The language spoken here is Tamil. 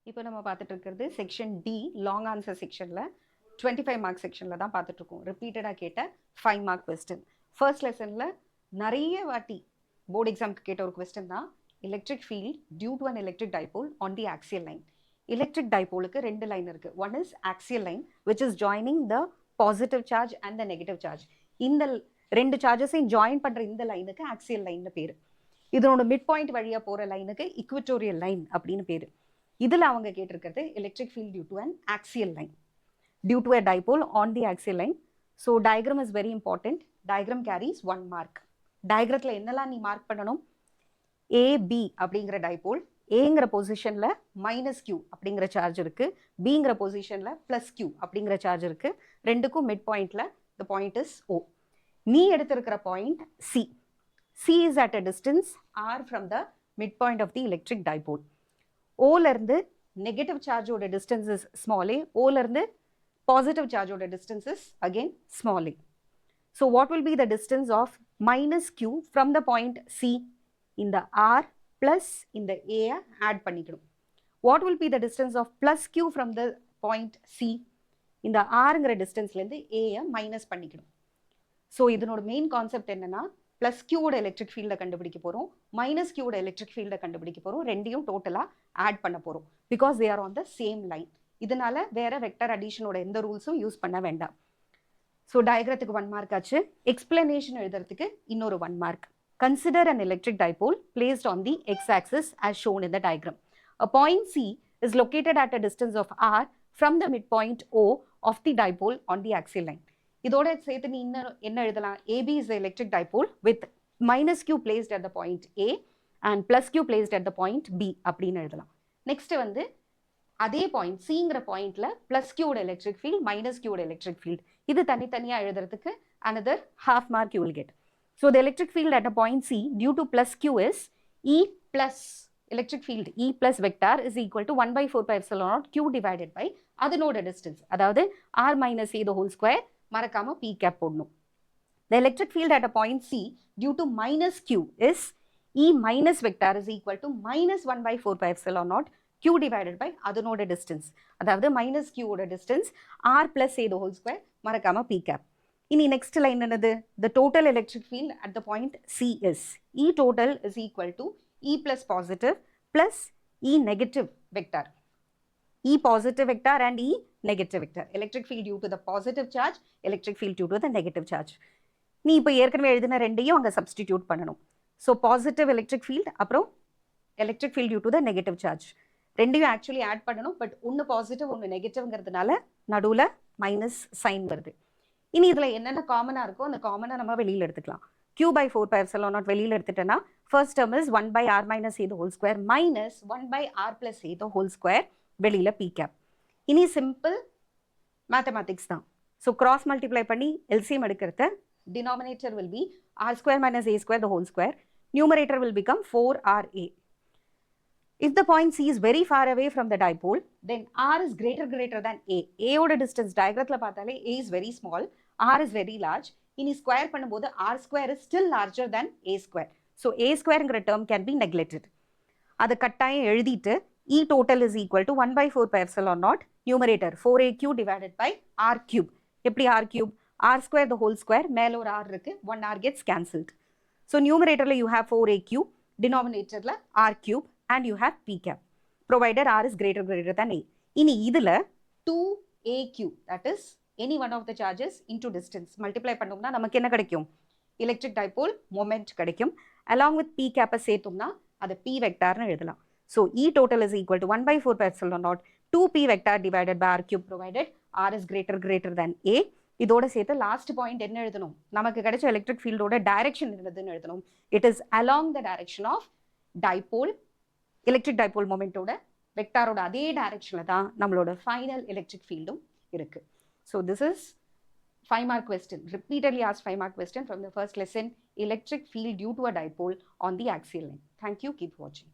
இப்போ நம்ம பார்த்துட்டு இருக்கிறது செக்ஷன் டி லாங் ஆன்சர் செக்ஷனில் 25 மார்க் செக்ஷனில் தான் பார்த்துட்டு இருக்கோம். ரிப்பீட்டடாக கேட்ட 5 மார்க் கொஸ்டின். ஃபர்ஸ்ட் லெசனில் நிறைய வாட்டி போர்டு எக்ஸாமுக்கு கேட்ட ஒரு கொஸ்டின் தான் electric field due to an electric dipole on the axial line. Electric டைபோலுக்கு ரெண்டு லைன் இருக்கு. One is axial line which is joining the positive charge and the negative charge. இந்த ரெண்டு சார்ஜஸையும் ஜாயின் பண்ற இந்த லைனுக்கு ஆக்சியல் லைன் பேரு. இதனோட மிட் பாயிண்ட் வழியா போற லைனுக்கு இக்வட்டோரியல் லைன் அப்படின்னு பேரு. இதுல அவங்க கேட்டிருக்கிறது electric field due to an axial line due to a dipole on the axial line. So diagram is very important. Diagram carries 1 mark. டயக்ரத்தில் என்னெல்லாம் நீ மார்க் பண்ணணும்? ஏபி அப்படிங்கிற டைபோல் ஏங்கிற பொசிஷன்ல மைனஸ் கியூ அப்படிங்கிற சார்ஜ் இருக்கு, பிங்கிற பொசிஷன்ல பிளஸ் கியூ அப்படிங்கிற சார்ஜ் இருக்கு. ரெண்டுக்கும் மிட் பாயிண்ட்ல த பாயிண்ட் இஸ் ஓ. நீ எடுத்திருக்கிற point C. C is at a distance r from the mid point of the electric dipole. ஓல இருந்து நெகட்டிவ் சார்ஜோட டிஸ்டன்ஸ் இஸ் ஸ்மால் ஏ, ஓல இருந்து பாசிட்டிவ் சார்ஜோட distance is again small a. So what will be the distance of minus q from the point C? இந்த ஆர் பிளஸ் இந்த ஏ ஆட் பண்ணிக்கணும். What will be the distance of plus q from the point C? இந்த ஆருங்கிற டிஸ்டன்ஸ்லேருந்து ஏயை மைனஸ் பண்ணிக்கணும். ஸோ இதனோட மெயின் கான்செப்ட் என்னன்னா, பிளஸ் கியூவோட எலக்ட்ரிக் ஃபீல்டை கண்டுபிடிக்க போகிறோம், மைனஸ் கியூவோட எலக்ட்ரிக் ஃபீல்டை கண்டுபிடிக்க போகிறோம். ரெண்டையும் டோட்டலாக ஆட் பண்ண போகிறோம். Because they are on the same line. இதனால வேற வெக்டர் அடிஷனோட எந்த ரூல்ஸும் யூஸ் பண்ண வேண்டாம். ஸோ டயக்ரத்துக்கு 1 மார்க் ஆச்சு. எக்ஸ்பிளனேஷன் எழுதுறதுக்கு இன்னொரு 1 mark. Consider an electric dipole placed on the x-axis as shown in the diagram. A point C is located at a distance of r from the midpoint O of the dipole on the axial line. இதோட சேர்த்து நீ என்ன எழுதலாம்? AB is the electric dipole with minus q placed at the point A and plus q placed at the point B அப்படின்னு எழுதலாம். நெக்ஸ்ட் வந்து அதே பாயிண்ட் சிங்கிற பாயிண்ட்ல பிளஸ் கியூட எலக்ட்ரிக் ஃபீல்ட் மைனஸ் கியூட எலக்ட்ரிக் ஃபீல்ட் இது தனித்தனியாக எழுதுறதுக்கு another half mark you will get. So the electric field at a point C due to plus Q is E plus electric field E plus vector is equal to 1 by 4 pi epsilon naught Q divided by அதனோட distance. அதாவது R minus A the whole square மறக்காம P cap போடணும். The electric field at a point C due to minus Q is E minus vector is equal to minus 1 by 4 pi epsilon naught Q divided by அதனோட distance. அதாவது minus Q ஓட distance R plus A the whole square மறக்காம P cap. இனி நெக்ஸ்ட் லைன் என்னது? The total electric field at the point C is E total is equal to E plus positive plus E negative vector. E positive vector and E negative vector. Electric field due to the positive charge, electric field due to the negative charge. நீ இப்போ ஏற்கனவே எழுதின ரெண்டையும் அங்கே சப்ஸ்டிடியூட் பண்ணணும். ஸோ பாசிட்டிவ் எலக்ட்ரிக் ஃபீல்ட் அப்புறம் electric field due to the negative charge ரெண்டையும் ஆக்சுவலி ஆட் பண்ணணும். பட் ஒன்று பாசிட்டிவ் ஒன்று நெகட்டிவ்ங்கிறதுனால நடுவில் மைனஸ் சைன் வருது. இனி இதில் என்னென்ன காமனாக இருக்கோ அந்த காமனாக நம்ம வெளியில் எடுத்துக்கலாம். Q by 4 pi epsilon naught வெளியில் எடுத்துட்டேன்னா first term is 1 by r minus a the whole square minus 1 by r plus a the whole square வெளியில் p cap. இனி சிம்பிள் மேத்தமேட்டிக்ஸ் தான். ஸோ கிராஸ் மல்டிப்ளை பண்ணி எல்சிஎம் எடுக்கிறத denominator will be r square minus a square the whole square. Numerator will become 4ra. If the point C is very far away from the dipole, then R is greater than A. A ஓட distance diagrammல பார்த்தாலே A is very small, R is very large. இனி ஸ்கொயர் பண்ணும்போது R square is still larger than A square. So A squareங்கிற term can be neglected. அது கட்டாயம் எழுதிட்டு E total is equal to 1 by 4 pi epsilon naught numerator 4aq divided by R cube. எப்படி R cube? R square the whole square மேல ஒரு R இருக்கு, 1 R gets cancelled. So numeratorல you have 4aq, denominatorல R cube and you have p cap provided r is greater than a. இனி இதுல 2aq that is any one of the charges into distance multiply பண்ணோம்னா நமக்கு என்ன கிடைக்கும்? electric dipole moment கிடைக்கும். along with p cap சேர்த்தோம்னா அது p வெக்டார்னு எழுதலாம். so E total is equal to 1 by 4 pi epsilon naught 2p vector divided by r cube provided r is greater than a. இதோட சேர்த்து லாஸ்ட் பாயிண்ட் என்ன எழுதணும்? நமக்கு கிடைச்ச எலக்ட்ரிக் ஃபீல்டோட டைரக்ஷன் என்னதுன்னு எழுதணும். it is along the direction of dipole electric dipole மொமெண்டோட வெக்டாரோட அதே டைரக்ஷன்ல தான் நம்மளோட ஃபைனல் எலக்ட்ரிக் ஃபீல்டும் இருக்கு. So this is 5 mark question, repeatedly asked 5 mark question from the first lesson, electric field due to a dipole on the axial line. Thank you, keep watching.